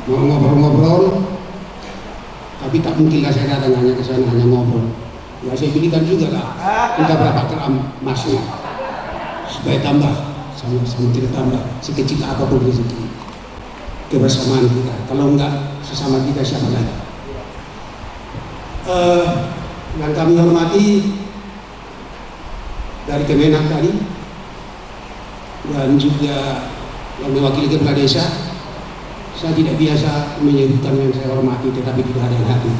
mau ngobrol-ngobrol, tapi tak mungkinlah saya datang hanya ke sana hanya ngobrol. Ya saya belikan juga lah, entah berapa gram emasnya, supaya tambah, sama tidak tambah, sekecil apapun rezeki kebersamaan kita. Kalau enggak sesama kita siapa lagi? Yang kami hormati dari Kemenak tadi, dan juga yang mewakili kepala desa. Saya tidak biasa menyebutkan yang saya hormati, tetapi tidak ada yang hadir.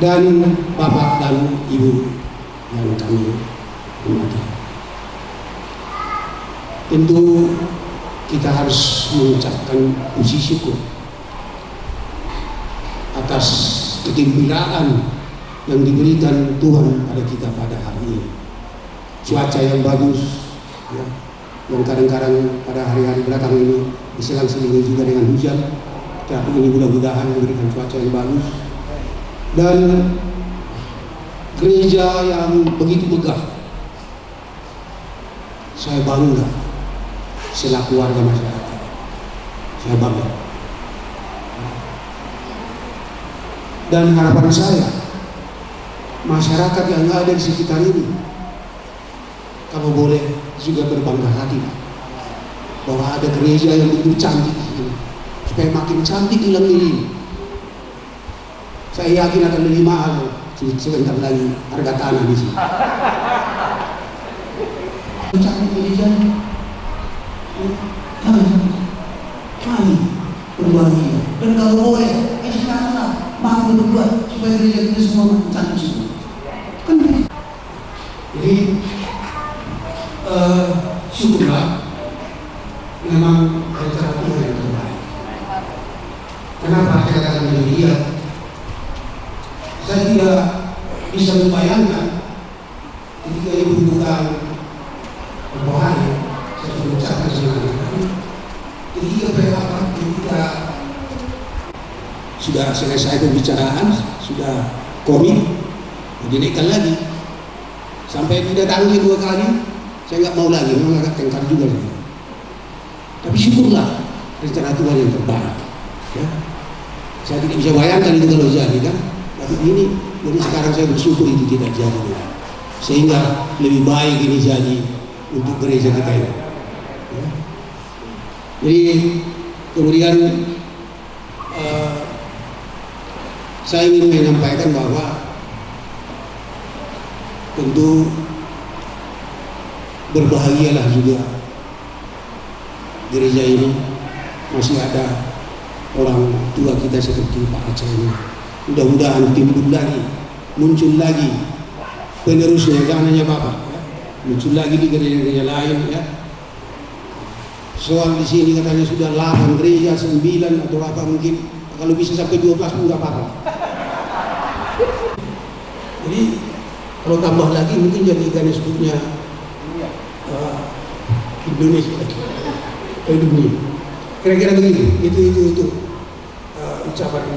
Dan Bapak dan Ibu yang kami hormati, tentu kita harus mengucapkan puji syukur atas kegembiraan yang diberikan Tuhan pada kita pada hari ini. Cuaca yang bagus, ya, yang kadang-kadang pada hari-hari belakang ini diselang-selingi juga dengan hujan, tapi ini mudah-mudahan memberikan cuaca yang bagus. Dan gereja yang begitu megah, saya bangga selaku warga masyarakat, saya bangga. Dan harapan saya, masyarakat yang ada di sekitar ini, kalau boleh juga berbangga hati bahwa ada gereja yang begitu cantik ini, supaya makin cantik hilang ini. Saya yakin akan lebih mahal sebentar lagi harga tanah di sini. Cantik gereja, kami berbahagia. Dan kalau boleh, silakanlah mampu berbuat supaya gereja kita semua cantik semua. Kan begitu. Jadi syukurlah, memang rencana Tuhan yang terbaik. Kenapa saya katakan demikian? Saya tidak bisa membayangkan ketika ibu bukan berbohong, saya mengucapkan sebenarnya. Ketika sudah selesai pembicaraan, sudah komit, dinaikkan lagi sampai tidak tanggung 2 kali. Saya nggak mau lagi, memang agak tengkar juga. Tapi syukurlah rencana Tuhan yang terbaik. Ya. Saya tidak bisa bayangkan itu kalau jadi kan. Tapi ini, jadi sekarang saya bersyukur itu tidak jadi. Sehingga lebih baik ini jadi untuk gereja kita ini. Ya. Jadi kemudian saya ingin menyampaikan bahwa tentu berbahagialah juga gereja ini masih ada orang tua kita seperti Pak Aceh ini. Mudah-mudahan muncul lagi penerusnya, jangan hanya Bapak, ya. Muncul lagi di gereja-gereja lain, ya. Soal di sini katanya sudah 8 gereja, 9 atau apa mungkin, kalau bisa sampai 12 pun nggak apa-apa. Jadi kalau tambah lagi mungkin jadi disebutnya Indonesia, dunia. Kira-kira begitu. Itu ucapan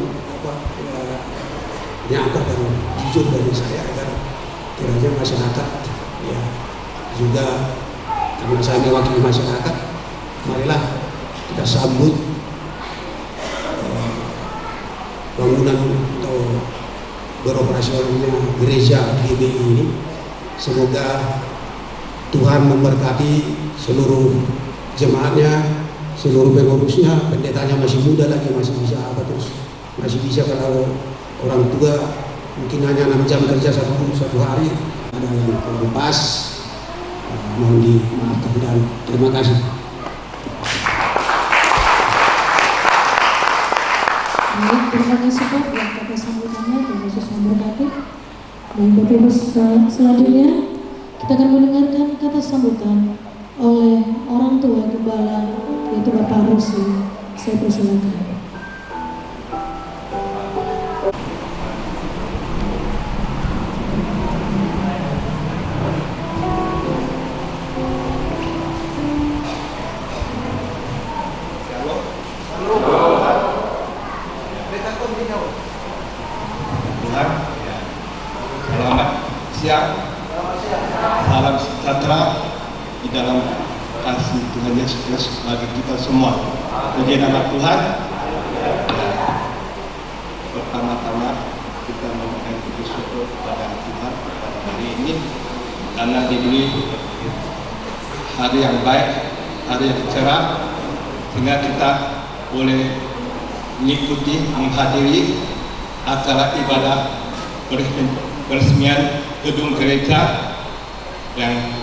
nyata dan jujur dari saya agar kiranya masyarakat, ya, juga karena saya mewakili masyarakat, marilah kita sambut bangunan atau beroperasionalnya gereja GBI ini. Semoga Tuhan memberkati seluruh jemaatnya, seluruh pengurusnya. Pendetanya masih muda lagi, masih bisa masih bisa kalau orang tua mungkin hanya 6 jam kerja satu hari, ada yang kurang pas, mohon dimaafkan dan terima kasih. Baik, terima kasih Pak yang kata sambutannya dan Yesus memberkati. Dan Bapak Ibu selanjutnya kita akan mendengarkan kata sambutan oleh orang tua gembala yaitu Bapak Rusli. Saya persilakan. Selamat siang, salam sejahtera di dalam kasih kasih Tuhan Yesus Kristus bagi kita semua. Puji nama Tuhan. Ya, pertama-tama kita memohon bersyukur kepada Tuhan pada hari ini karena diberi hari yang baik, hari yang cerah, sehingga kita boleh mengikuti, menghadiri acara ibadah peresmian gedung gereja yang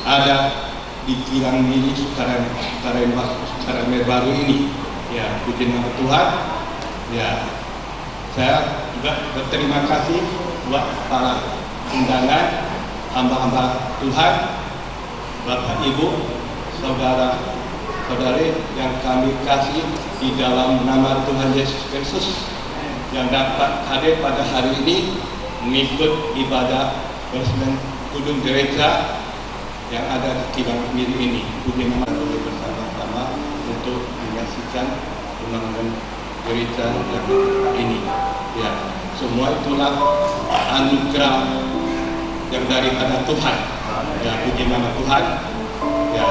ada di Kilang Mini sekarang baru ini. Ya, puji nama Tuhan. Ya, saya juga berterima kasih buat para undangan, hamba-hamba Tuhan, Bapak Ibu, saudara-saudari yang kami kasih di dalam nama Tuhan Yesus Kristus, yang dapat hadir pada hari ini mengikut ibadah peresmian gedung gereja yang ada di Kilang Miri ini. Puji nama Tuhan bersama-sama untuk menyaksikan pembangunan gereja yang ini. Ya, semua itulah anugerah yang daripada Tuhan. Ya, puji nama Tuhan. Ya.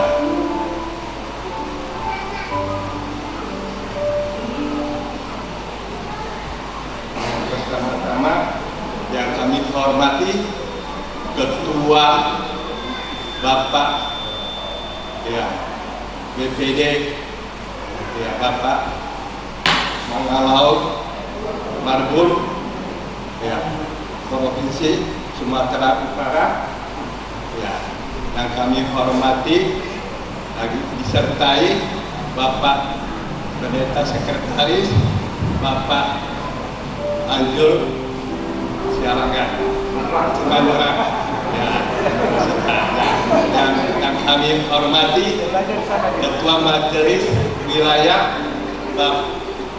Pertama-tama yang kami hormati Ketua Bapak ya BPD ya Bapak Mangalau Marbun ya Provinsi Sumatera Utara ya, yang kami hormati lagi disertai Bapak Pendeta Sekretaris Bapak Anjur Siarangan Sumatera ya, yang kami hormati Ketua Majelis Wilayah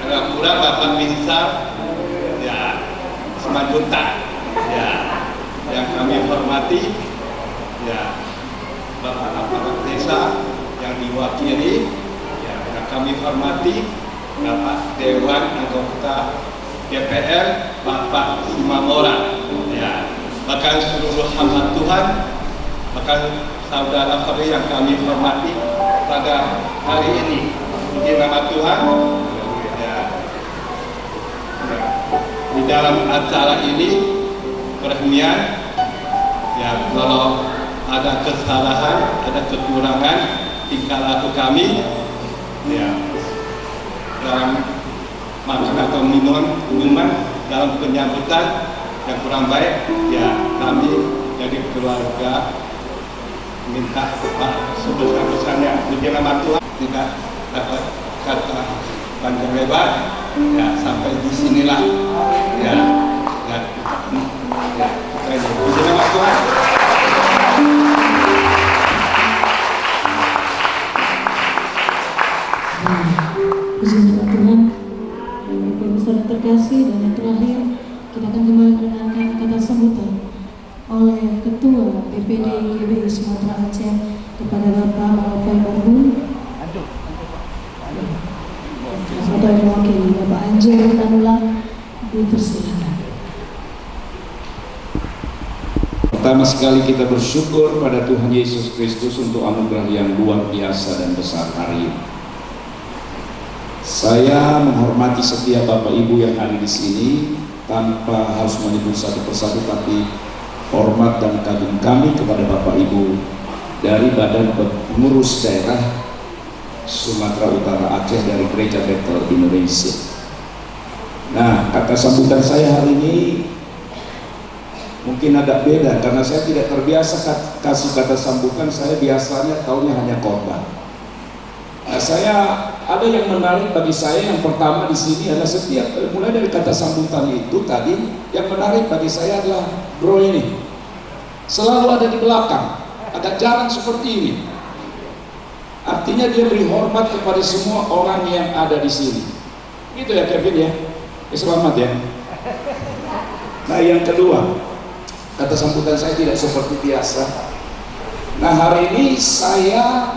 Rapura Bapak Binsar ya Semanjuntak ya, yang kami hormati ya Bapak aparat desa yang diwakili ya, yang kami hormati Bapak Dewan Anggota DPR Bapak Simamora ya, bahkan seluruh hamba Tuhan, bahkan saudara-saudari yang kami hormati pada hari ini. Puji nama Tuhan ya, ya. Di dalam acara ini peresmian ya, kalau ada kesalahan, ada kekurangan tingkah laku kami ya, dalam makan atau minuman dalam penyambutan yang kurang baik ya, kami jadi keluarga minta sebesar-besarnya. Puji nama Tuhan, tidak dapat kata panjang lebar ya, sampai di sinilah ya, ya, ya puji nama Tuhan. Puji nama Tuhan. Bapak saudara terkasih, dan yang terakhir kita akan kembali mendengarkan kata sambutan oleh Ketua BPD GBI Sumatera Aceh kepada Bapak Malopai Marbun atau mewakili Bapak Anjur Tanulang, dipersilakan. Pertama sekali kita bersyukur pada Tuhan Yesus Kristus untuk anugerah yang luar biasa dan besar hari ini. Saya menghormati setiap Bapak Ibu yang ada di sini tanpa harus menyebut satu persatu, tapi hormat dan kagum kami kepada Bapak Ibu dari Badan Pengurus Daerah Sumatera Utara Aceh dari Gereja Bethel Indonesia. Nah, kata sambutan saya hari ini mungkin agak beda karena saya tidak terbiasa kasih kata sambutan. Saya biasanya taunya hanya khotbah. Nah, saya ada yang menarik bagi saya. Yang pertama di sini adalah setiap mulai dari kata sambutan itu tadi, yang menarik bagi saya adalah bro ini selalu ada di belakang, agak jarang seperti ini. Artinya dia beri hormat kepada semua orang yang ada di sini. Gitu ya Kevin ya. Selamat ya. Nah, yang kedua, kata sambutan saya tidak seperti biasa. Nah, hari ini saya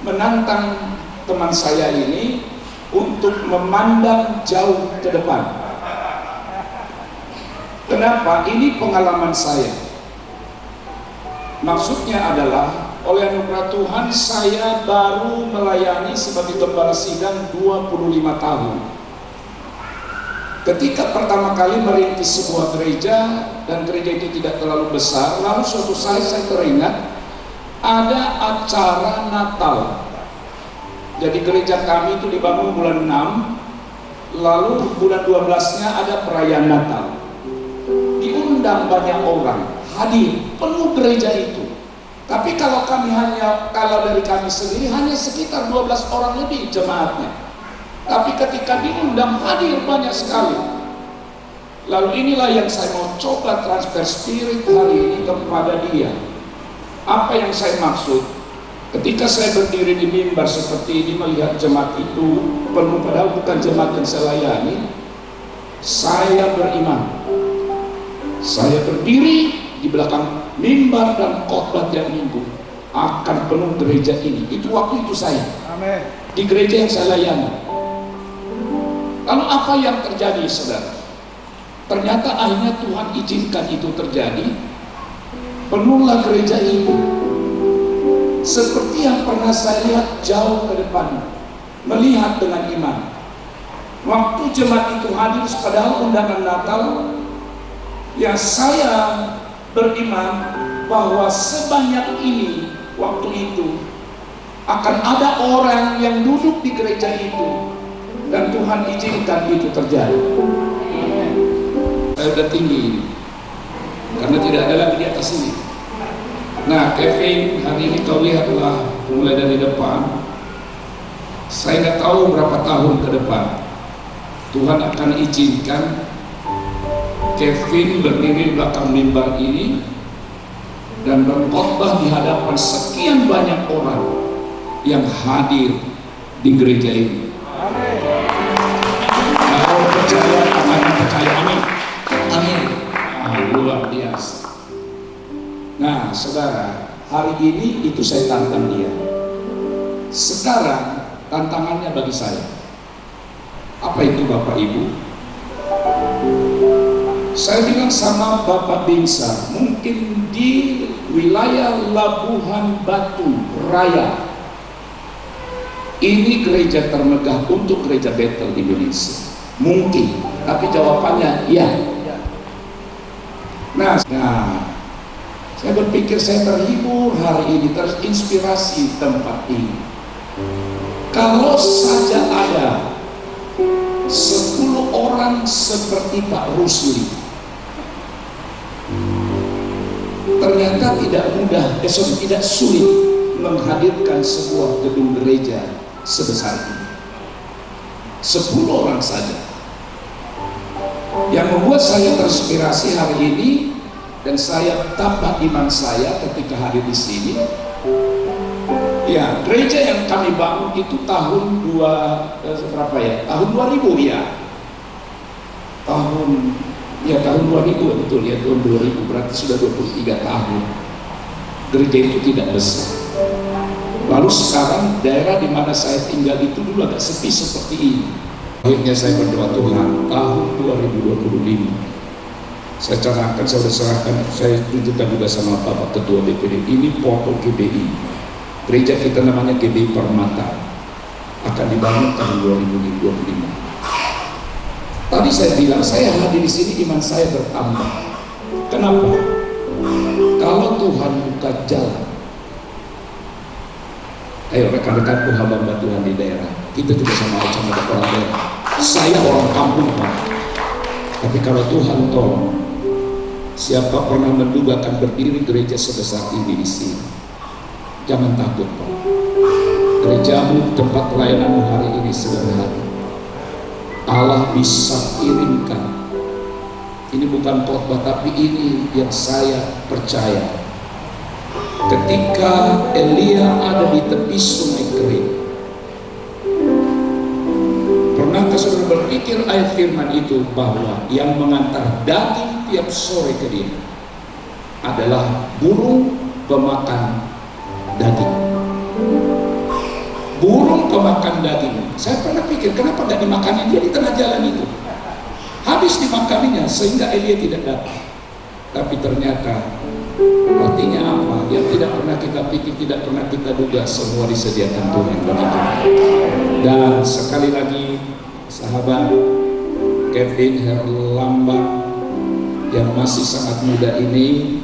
menantang teman saya ini untuk memandang jauh ke depan. Kenapa? Ini pengalaman saya. Maksudnya adalah oleh anugerah Tuhan saya baru melayani sebagai gembala sidang 25 tahun. Ketika pertama kali merintis sebuah gereja, dan gereja itu tidak terlalu besar, lalu suatu saat saya teringat ada acara Natal. Jadi gereja kami itu dibangun bulan 6, lalu bulan 12-nya ada perayaan Natal. Diundang banyak orang, hadir, penuh gereja itu. Tapi kalau dari kami sendiri hanya sekitar 12 orang lebih jemaatnya. Tapi ketika diundang hadir banyak sekali. Lalu inilah yang saya mau coba transfer spirit hari ini kepada dia. Apa yang saya maksud? Ketika saya berdiri di mimbar seperti ini melihat jemaat itu penuh, padahal bukan jemaat yang saya layani, saya beriman. Saya berdiri di belakang mimbar dan khotbah tiap minggu akan penuh gereja ini. Itu waktu itu saya. Amin. Di gereja yang saya layani. Lalu apa yang terjadi, saudara? Ternyata akhirnya Tuhan izinkan itu terjadi. Penuhlah gereja itu. Seperti yang pernah saya lihat jauh ke depan, melihat dengan iman. Waktu jemaat itu hadir padahal undangan Natal, yang saya beriman bahwa sebanyak ini waktu itu akan ada orang yang duduk di gereja itu. Dan Tuhan izinkan itu terjadi. Saya udah tinggi ini, karena tidak ada lagi di atas ini. Nah, Kevin, hari ini kau lihatlah mulai dari depan. Saya nggak tahu berapa tahun ke depan Tuhan akan izinkan Kevin berdiri di belakang mimbar ini dan berkhotbah di hadapan sekian banyak orang yang hadir di gereja ini. Kalau percaya, akan percaya. Amin. Amin. Luar biasa. Nah, saudara, hari ini itu saya tantang dia. Sekarang tantangannya bagi saya. Apa itu Bapak Ibu? Saya bilang sama Bapak Binsar, mungkin di wilayah Labuhan Batu Raya ini gereja termegah untuk gereja Bethel di Indonesia. Mungkin, tapi jawabannya ya. Nah, saya berpikir saya terhibur hari ini, terinspirasi tempat ini. Kalau saja ada 10 orang seperti Pak Rusli, ternyata tidak sulit menghadirkan sebuah gedung gereja sebesar ini. 10 orang saja yang membuat saya terinspirasi hari ini, dan saya tambah iman saya ketika hadir di sini. Ya, gereja yang kami bangun itu tahun 2000 ya. Tahun 2000 betul ya, tahun 2000, berarti sudah 23 tahun. Gereja itu tidak besar. Lalu sekarang daerah di mana saya tinggal itu dulu agak sepi seperti ini. Akhirnya saya berdoa, Tuhan, tahun 2025 saya cerahkan, saya serahkan, saya tunjukkan juga sama Bapak Ketua BPD, ini pokok GBI. Gereja kita namanya GBI Permata, akan dibangun tahun 2025. Tadi saya bilang, saya hadir di sini iman saya bertambah. Kenapa? Kalau Tuhan buka jalan, ayo rekan-rekanku hamba Tuhan di daerah, kita juga sama orang daerah. Saya orang kampung Pak, tapi kalau Tuhan tolong, siapa pernah menduga akan berdiri gereja sebesar ini di sini? Jangan takut Pak. Gerejamu, tempat pelayananmu hari ini sederhana. Allah bisa kirimkan. Ini bukan khotbah, tapi ini yang saya percaya. Ketika Elia ada di tepi sungai kering, pernahkah saudara berpikir ayat firman itu bahwa yang mengantar daging tiap sore ke dia adalah burung pemakan daging? Burung pemakan daging. Saya pernah pikir, kenapa nggak dimakanin dia di tengah jalan itu? Habis dimakaninya sehingga Elia tidak datang. Tapi ternyata artinya apa? yang tidak pernah kita pikir, tidak pernah kita duga, semua disediakan Tuhan bagi kita. Dan sekali lagi sahabat Kevin Herlambang yang masih sangat muda ini,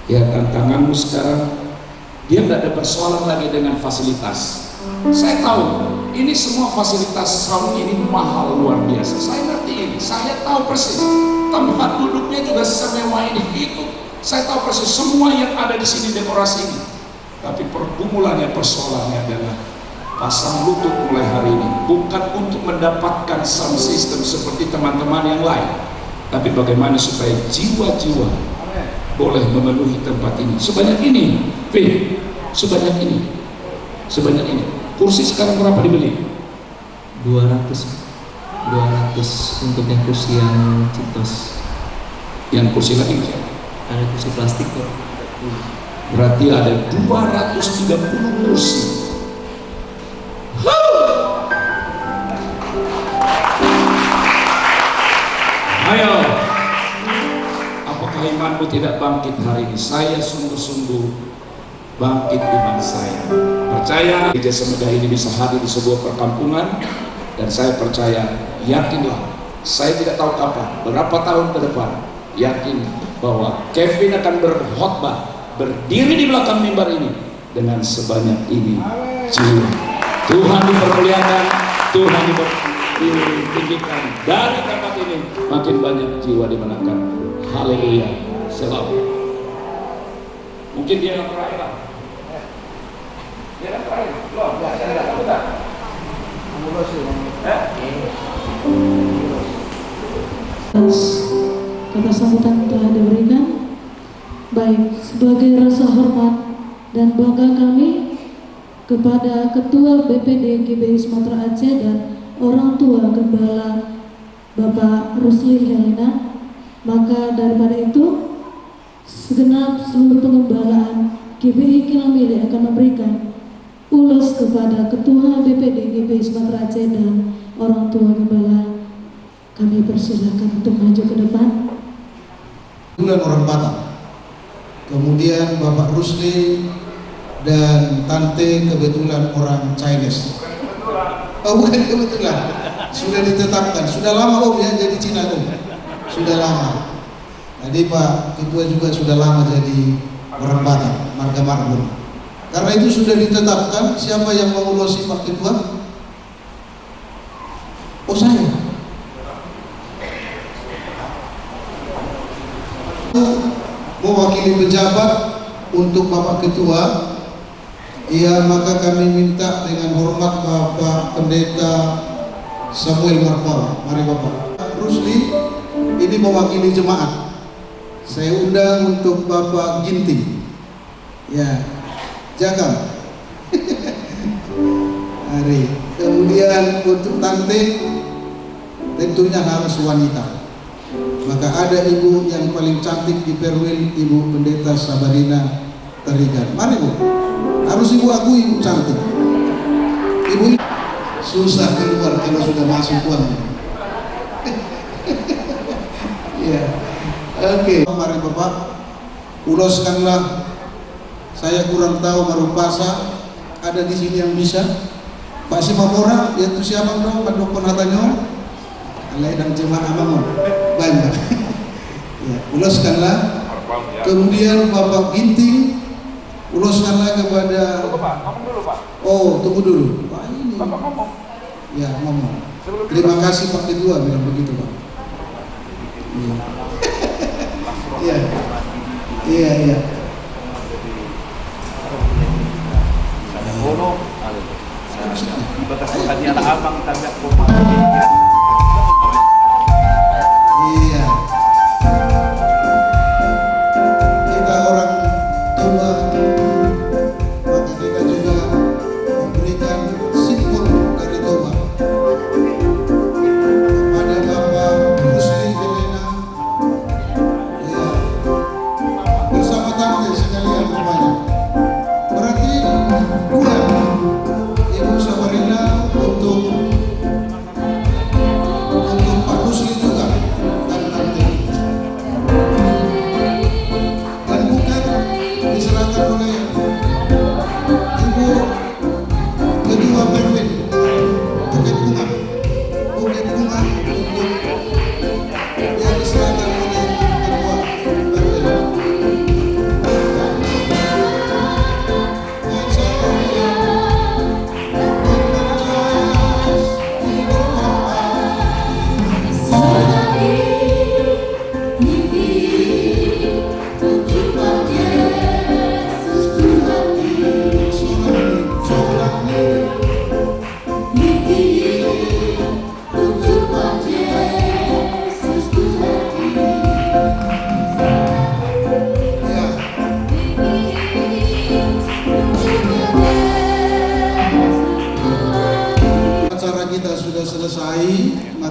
ya tantanganmu sekarang, dia nggak ada persoalan lagi dengan fasilitas. Saya tahu ini semua fasilitas sound ini mahal luar biasa. Saya ngerti ini, saya tahu persis tempat duduknya juga semewah ini. Itu saya tahu persis semua yang ada di sini, dekorasi ini. Tapi pergumulannya, persoalannya adalah pasang lutut mulai hari ini bukan untuk mendapatkan sound system seperti teman-teman yang lain, tapi bagaimana supaya jiwa-jiwa boleh memenuhi tempat ini sebanyak ini. Sebanyak ini. Kursi sekarang berapa dibeli? 200 untuk yang kursi yang Citos. Yang kursi lagi Ada kursi plastik kok. berarti ada 230 kursi. Ayo, apakah imanmu tidak bangkit hari ini? Saya sungguh-sungguh bangkit iman saya. Percaya gereja semudah ini bisa hadir di sebuah perkampungan, dan saya percaya, yakinlah, saya tidak tahu kapan, berapa tahun ke depan, yakin bahwa Kevin akan berkhotbah, berdiri di belakang mimbar ini dengan sebanyak ini jiwa. Tuhan dipermuliakan, Tuhan ditinggikan. Dari tempat ini makin banyak jiwa dimenangkan. Haleluya. Selamat. Mungkin dia yang terakhir lah. Dia yang terakhir. Belum. Kata sambutan telah diberikan. Baik, sebagai rasa hormat dan bangga kami kepada Ketua BPD GBI Sumatera Aceh dan orang tua Gembala Bapak Rusli Helena, maka daripada itu segenap seluruh pengembalaan GBI Kilamili akan memberikan ulos kepada Ketua BPD GBI Sumatera Aceh dan orang tua Gembala. Kami persilakan untuk maju ke depan. Bulan orang Batak, kemudian Bapak Rusli dan Tante kebetulan orang Chinese. Oh, bukan kebetulan, sudah ditetapkan, sudah lama Om ya jadi Cina Om, sudah lama. Tadi Pak Ketua juga sudah lama jadi orang Batak, marga Marbun. Karena itu sudah ditetapkan, siapa yang mau ulosi Pak Ketua? Oh, saya. Mewakili pejabat untuk Bapak Ketua, ya maka kami minta dengan hormat Bapak Pendeta Samuel Marfal. Mari Bapak. Rusli ini mewakili jemaat. Saya undang untuk Bapak Ginting. Ya, jaga. Mari. Kemudian untuk Tante tentunya harus wanita. Maka ada ibu yang paling cantik di Perwil, Ibu Pendeta Sabarina Terigan. Mari Bu, harus ibu aku ibu cantik. Ibu susah keluar kalau sudah masuk uangnya. Ya, oke. Mari Bapak, uloskanlah. Saya kurang tahu Marupasa ada di sini yang bisa. Pak Simapora, yaitu siapa dong? Pak Dokon Hatanyo, alai dan jemaah Amamon. Banyak. Ya, uloskanlah. Kemudian Bapak Ginting, uloskanlah kepada. Oh, tunggu dulu. Pak ini. Bapak ngomong. Ya, ngomong. Terima kasih Pak Ketua bilang begitu Pak. Iya. Iya, iya. Iya. Kita orang tua, maka kita juga memberikan simbol dari Toba kepada Bapak Rusli Helena, ya, bersama tante sekalian rupanya. Berarti dua, Ibu Sabarina untuk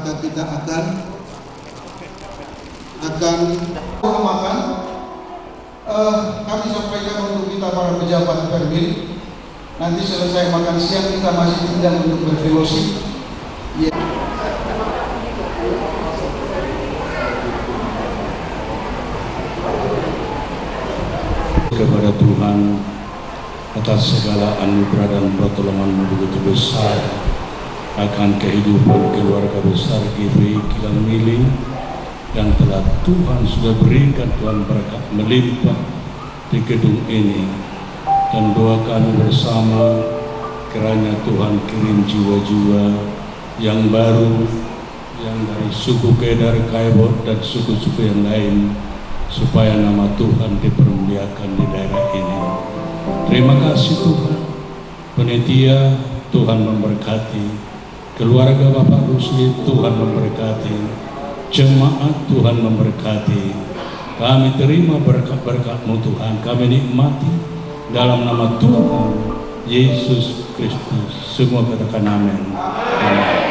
maka kita akan makan. Kami sampaikan untuk kita para pejabat Perbil, nanti selesai makan siang kita masih tinggal untuk berfellowship. Kepada Tuhan atas segala anugerah dan pertolongan begitu besar akan kehidupan keluarga besar GBI Kilang Mili yang telah Tuhan sudah berikan. Tuhan berkat melimpah di gedung ini, dan doa kami bersama kiranya Tuhan kirim jiwa-jiwa yang baru yang dari suku Kedar, Kaibot dan suku-suku yang lain, supaya nama Tuhan dipermuliakan di daerah ini. Terima kasih Tuhan. Penitia, Tuhan memberkati. Keluarga Bapak Rusli, Tuhan memberkati. Jemaat, Tuhan memberkati. Kami terima berkat-berkat-Mu Tuhan. Kami nikmati dalam nama Tuhan Yesus Kristus. Semua katakan amin. Amin.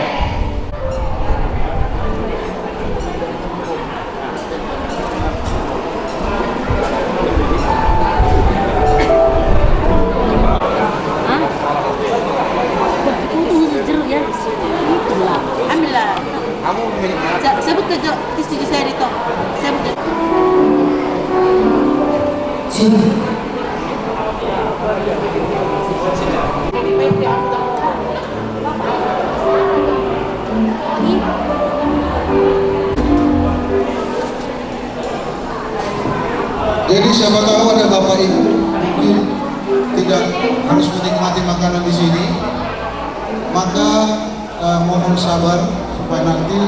Sebut ke istri saya itu. Sebut. Jadi siapa tahu ada Bapak Ibu mungkin tidak harus menikmati makanan di sini, maka mohon sabar supaya nanti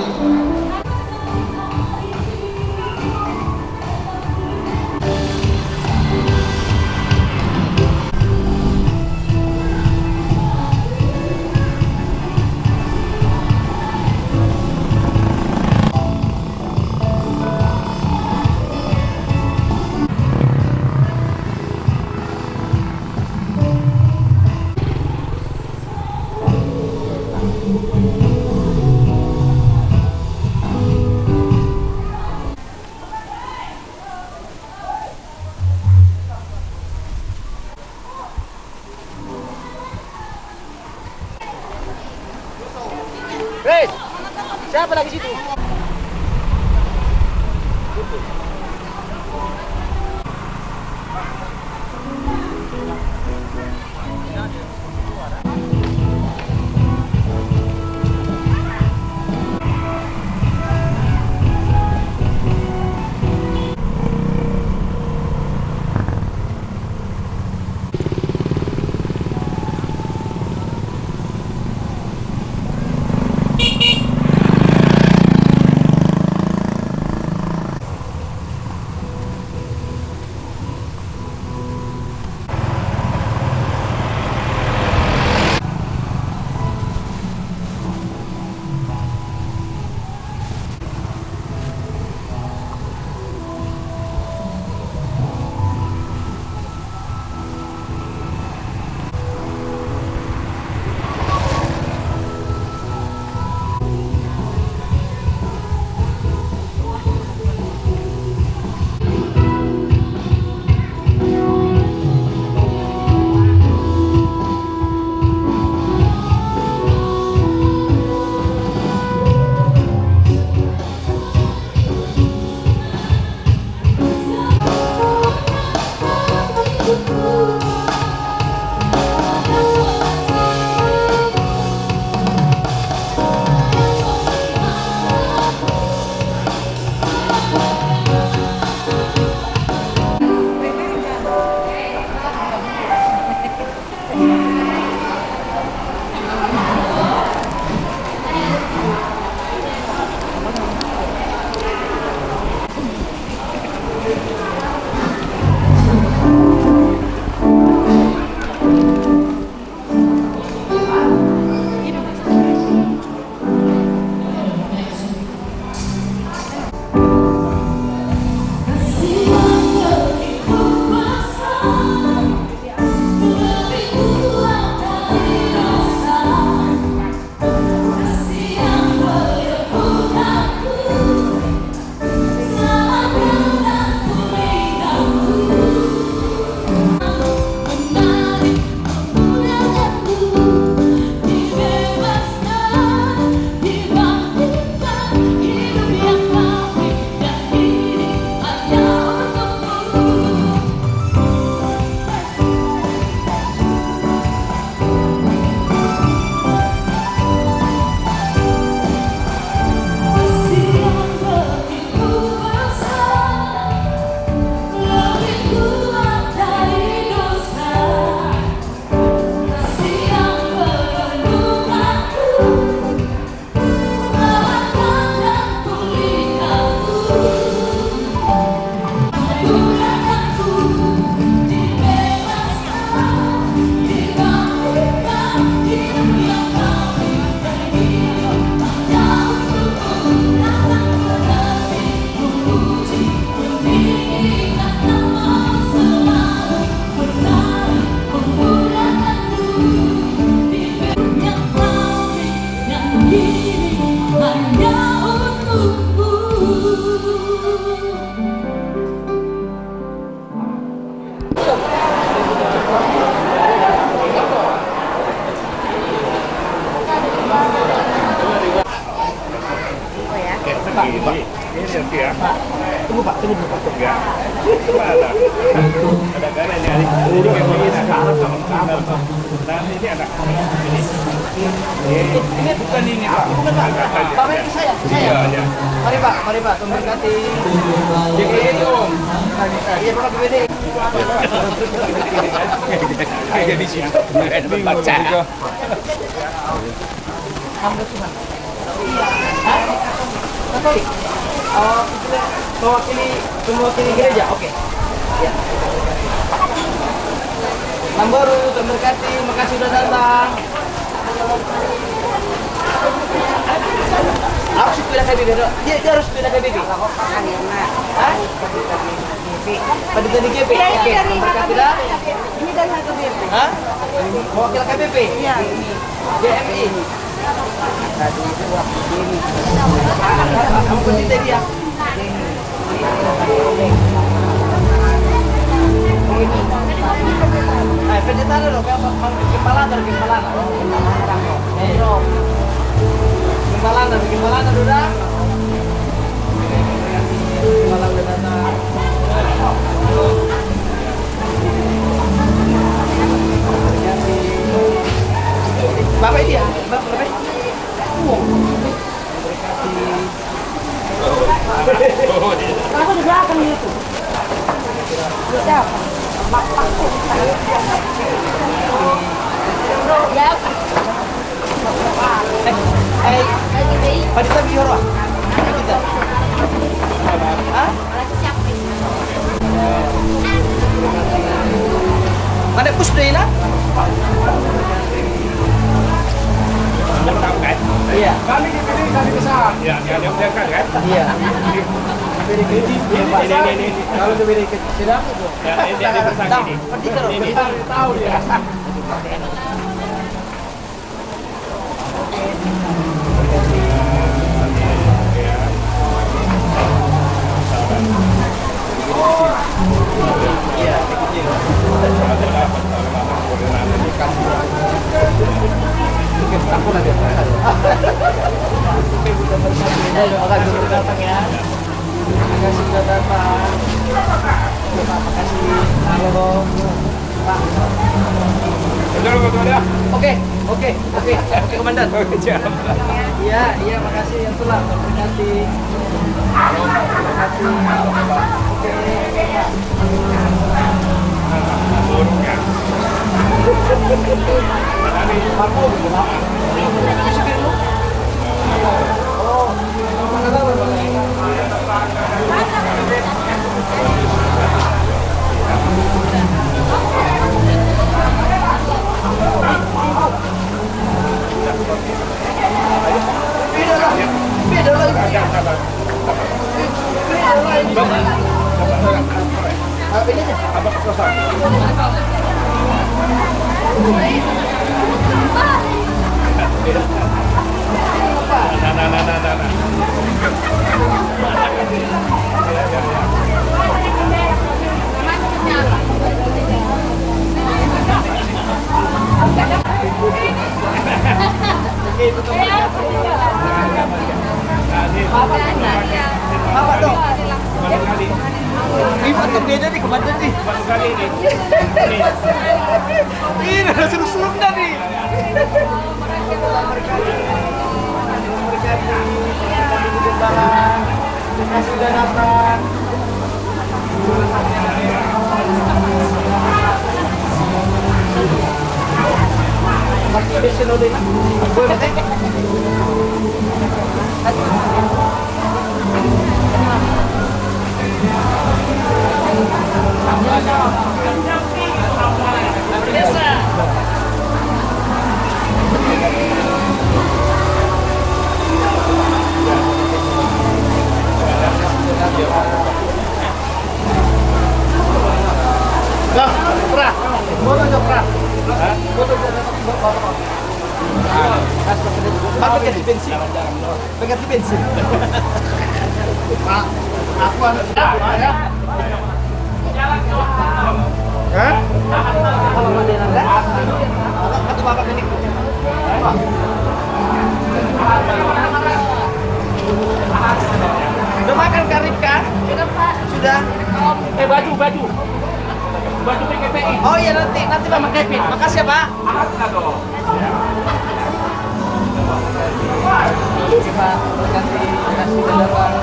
Siapa lagi situ? Tunggu Pak, tunggu Pak. Enggak. Mana? Ada kan ini hari ini sekarang sama. Dan ini anak ini bukan ini Pak. Bukan Pak. Pak itu saya. Iya. Mari Pak, memberkati. JKD Om. Iya Pak BPD. Kayak di sini. Baca. Hamba Tuhan. Katolik. Mewakili gereja. Oke. Ya. Namboru terberkati, makasih sudah datang. Harus pindah ke BB. Dia harus pindah ke BB. Hah? Pada tadi GP. Oke, terberkati dah. Ini dari satu BB. Hah? Mewakil KBP. Iya. JMI. Kamu pencinta dia. Pencinta dulu, Gempalan udah. Gempalan udah datang. Bapak ini ya? Bapak? Kenapa di belakang gitu? Siapa? Padita bihoro. Padita. Hah? Mana pusdena? Iya. Kami dipilih kali besar. Iya, dia kan kan? Iya. Ini. Kalau diberi kecil itu. Ya, ini besar ini. Ini tahu dia. Iya, kecil. Aku lagi. Makasih sudah datang ya. Makasih sudah datang. Makasih. Halo. Pak. Oke, komandan. Iya, makasih yang telah memberkati. Terima Bapak dong. Ini foto beda nih komandan nih. Ini udah seru-seru dah nih. Terima kasih sudah datang. Masih spesial udah ini. Pakai bensin. Pak, aku anak ya. Hah? Kalau ada nanda, atau bapak kenik. Pak. Kevin. Makasih ya Pak. Oke Pak, terima kasih Pak.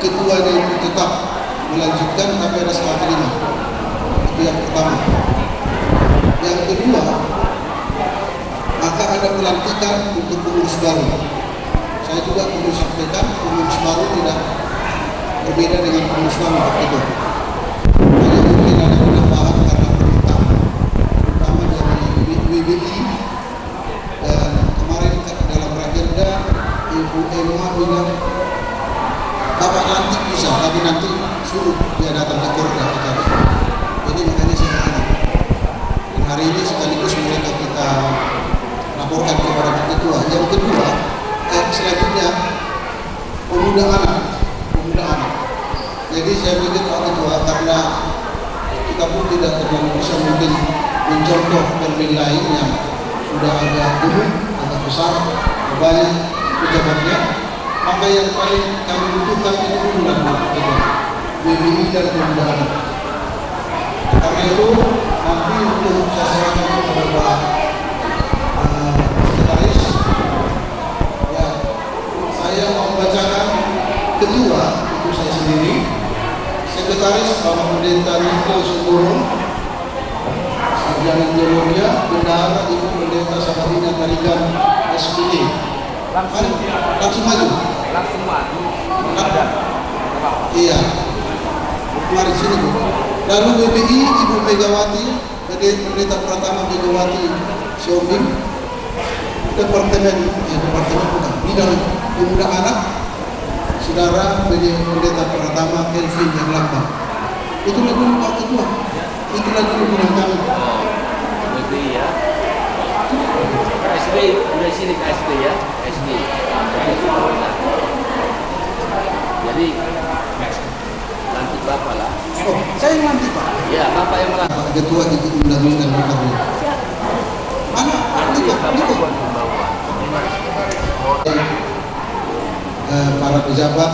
Ketua itu tetap melanjutkan sampai ada setengah kelima. Itu yang pertama. Yang kedua, maka ada pelantikan untuk pengurus baru. Saya juga perlu sampaikan, pengurus baru tidak berbeda dengan pengurus lama itu. Hanya mungkin ada penambahan karena permintaan, terutama dari WBI. Dan kemarin dalam agenda Ibu Emma bilang Bapak lantik bisa, tapi nanti suruh dia datang ke Korda. Jadi makanya saya bilang, dan hari ini sekaligus mereka kita laporkan kepada ketua. Yang kedua, selanjutnya pemuda anak. Jadi saya pikir Pak Ketua, karena kita pun tidak terlalu bisa mungkin mencontoh permen lain yang sudah agak gemuk, agak besar, banyak pejabatnya. Maka yang paling kami butuhkan itu bulan WBI dan pemuda anak. Karena itu nanti untuk saya serahkan kepada Pak Sekretaris, ya, saya mau membacakan ketua itu saya sendiri, Sekretaris Bapak Pendeta Niko Sugoro, Sarjana Teologi, Bendahara Ibu Pendeta Sabarina Tarigan SPD. Langsung maju. Iya. Mari sini Bu. Lalu BPI Ibu Megawati, Pendeta Pratama Megawati Siombing, Departemen bukan, Bidang Pemuda Anak, Saudara Pendeta Pratama Kelvin yang lambang. Itulah dulu Pak Ketua. Itulah dulu bidang kami. BPI ya. KSB udah sini KSB ya. SD. Jadi nanti Bapak lah. Oh, saya nanti Pak. Ya, Bapak yang melantik. Pak Ketua itu undang-undang Bapak. Mana? Niko. Para pejabat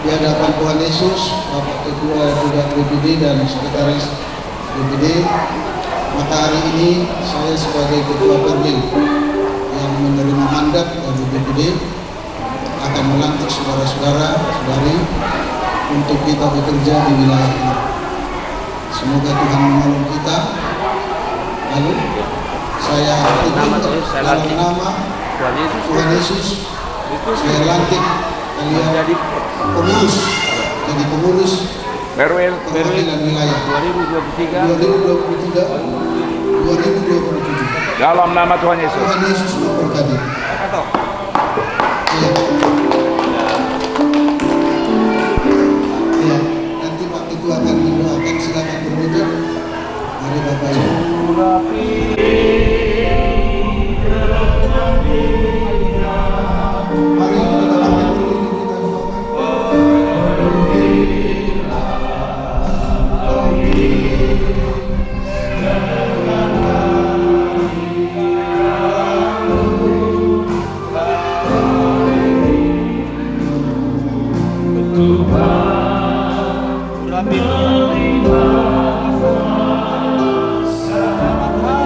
di hadapan Tuhan Yesus, Bapak Ketua juga BPD dan Sekretaris BPD. Maka hari ini saya sebagai Ketua Permil yang menerima mandat dari BPD akan melantik saudara-saudari untuk kita bekerja di wilayah ini. Semoga Tuhan menolong kita. Lalu saya dalam nama Tuhan Yesus saya lantik kalian jadi pengurus perwakilan wilayah 2023-2027 dalam nama Tuhan Yesus. Tuhan Yesus memberkati. Ya, nanti Pak Ketua akan mendoakan, silakan berwujud. Mari Bapak Ibu. Mari kita pakai dulu kita Tuhan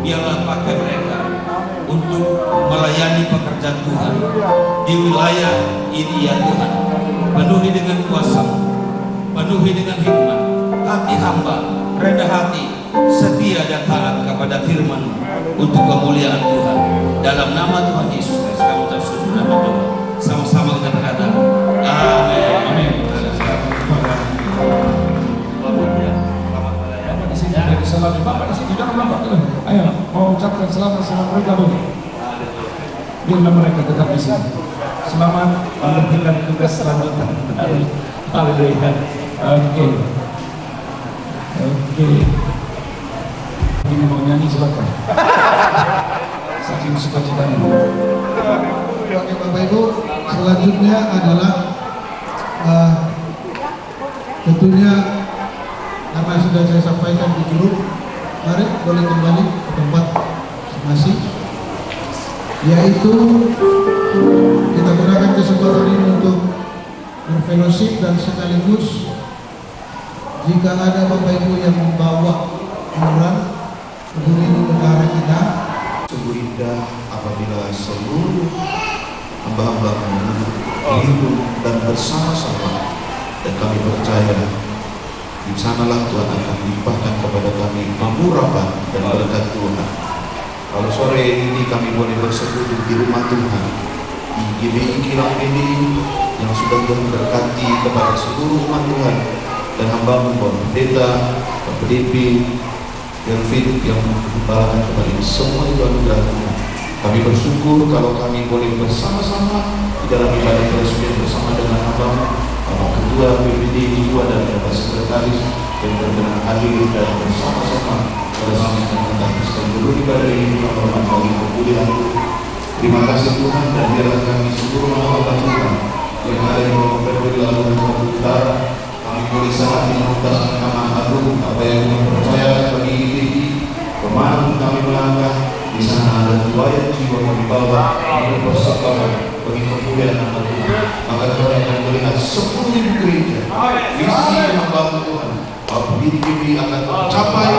Biarlah pakai mereka untuk melayani pekerjaan Tuhan di wilayah ini ya Tuhan. Penuhi dengan kuasa, penuhi dengan hikmat, hati hamba, rendah hati, setia dan taat kepada firman untuk kemuliaan Tuhan. Dalam nama Tuhan Yesus Kristus kami bersyukur dan berdoa. Sama-sama kita berkata, amin. Amin. Selamat Bapak di sini, jangan Bapak. Ayo, mau ucapkan selamat mereka dulu. Biarlah mereka tetap di sini. Selamat melanjutkan tugas selanjutnya. Haleluya. Oke. Ini mau nyanyi silakan. Saking sukacitanya. Oke Bapak Ibu, selanjutnya adalah tentunya karena sudah saya sampaikan di grup, mari boleh kembali ke tempat masing-masing, yaitu kita gunakan kesempatan ini untuk berfellowship dan sekaligus jika ada Bapak Ibu yang membawa iuran peduli negara kita. Sungguh indah apabila seluruh hamba-hamba-Mu hidup dan bersama-sama, dan kami percaya di sanalah Tuhan akan limpahkan kepada kami pengurapan dan berkat Tuhan. Kalau sore ini kami boleh bersekutu di rumah Tuhan, di GBI Kilang ini yang sudah Tuhan berkati kepada seluruh umat Tuhan dan hamba-Mu Bapak Pendeta, Bapak PDP, Delvin yang menggembalakan kepada ini, semua itu anugerah Tuhan. Kami bersyukur kalau kami boleh bersama-sama di dalam ibadah peresmian bersama dengan hamba-Mu Bapak Ketua PPD 2 dan Bapak Sekretaris yang berkenan hadir dan bersama-sama bersama-sama menghabiskan dulu ibadah ini menghormat bagi kemuliaan. Terima kasih Tuhan, dan biarlah kami seluruh hamba Tuhan yang ada di bawah PPD lalu dan utara, kami boleh sangat mengutaskan nama agung apa yang kami percayakan bagi ini. Kemana kami melangkah, di sana ada riwayat jiwa kami bawa, kami bersama bagi kemuliaan nama Tuhan. Maka Tuhan akan melihat 10.000 gereja, visi hamba Tuhan, bahwa diri akan tercapai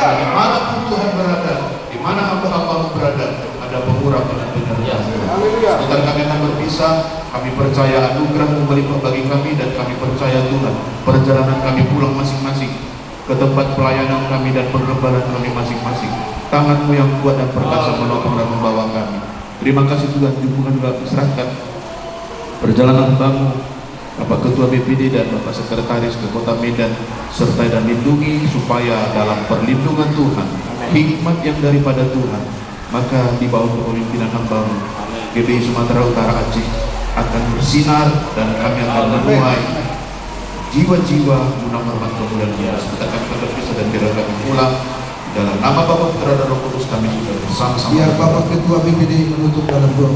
di mana pun Tuhan berada, di mana hamba-hamba berada, ada pengurapan dan penyertaan. Sebentar kami akan berpisah, kami percaya anugerah-Mu melimpah bagi kami, dan kami percaya Tuhan perjalanan kami pulang masing-masing ke tempat pelayanan kami dan penggembalaan kami masing-masing. Tangan-Mu yang kuat dan perkasa menopang dan membawa kami. Terima kasih Tuhan, dukungan juga diserahkan perjalanan hamba-Mu Bapak Ketua BPD dan Bapak Sekretaris ke Kota Medan, serta dan lindungi supaya dalam perlindungan Tuhan, hikmat yang daripada Tuhan, maka di bawah kepemimpinan hamba-Mu GBI Sumatera Utara Aceh akan bersinar, dan kami akan menuai jiwa-jiwa guna hormat kemuliaan Dia. Kita akan berpisah dan biarlah kami pulang dalam nama Bapa, Putra dan Roh Kudus. Kami sudah bersama-sama. Biar Bapak Ketua BPD menutup dalam doa.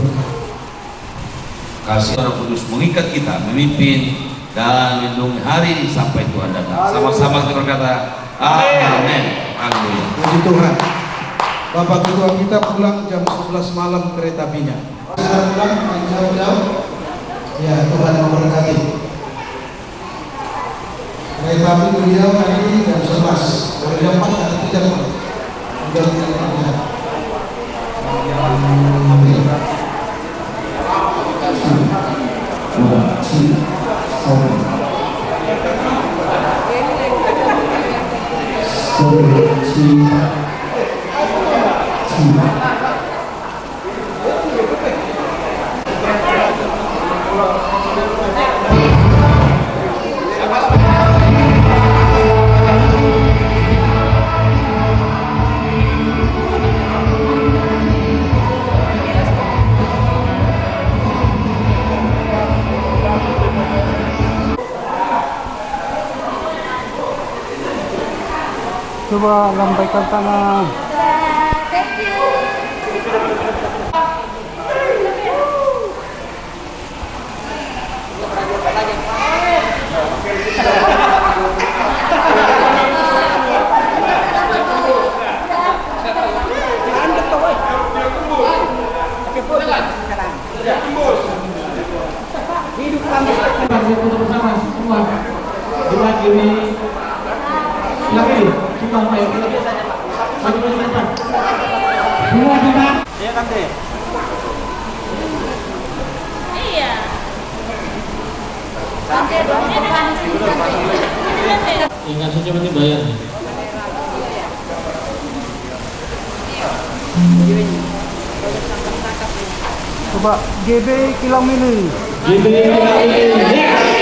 Kasih Roh Kudus mengikat kita, memimpin dan melindungi hari ini sampai Tuhan datang. Sama-sama kita berkata, amin. Haleluya. Puji Tuhan. Bapak Ketua kita pulang jam 11 malam kereta apinya. Kita pulang jauh-jauh. Ya, Tuhan memberkati. Kereta api beliau hari ini jam 11. Kalau jam 4 ada 3 jam. Tinggal 3 jam. coba lambaikan tangan. Thank you. Hidup kami. Kita bersama semua. Dengan diri. Lagi, kita sampai. Satu lagi depan. Dua kita. Iya kan deh. Iya. Sampai depan sini. Ingat saja nanti bayar. Coba GB Kilang Mini. GB Kilang Mini.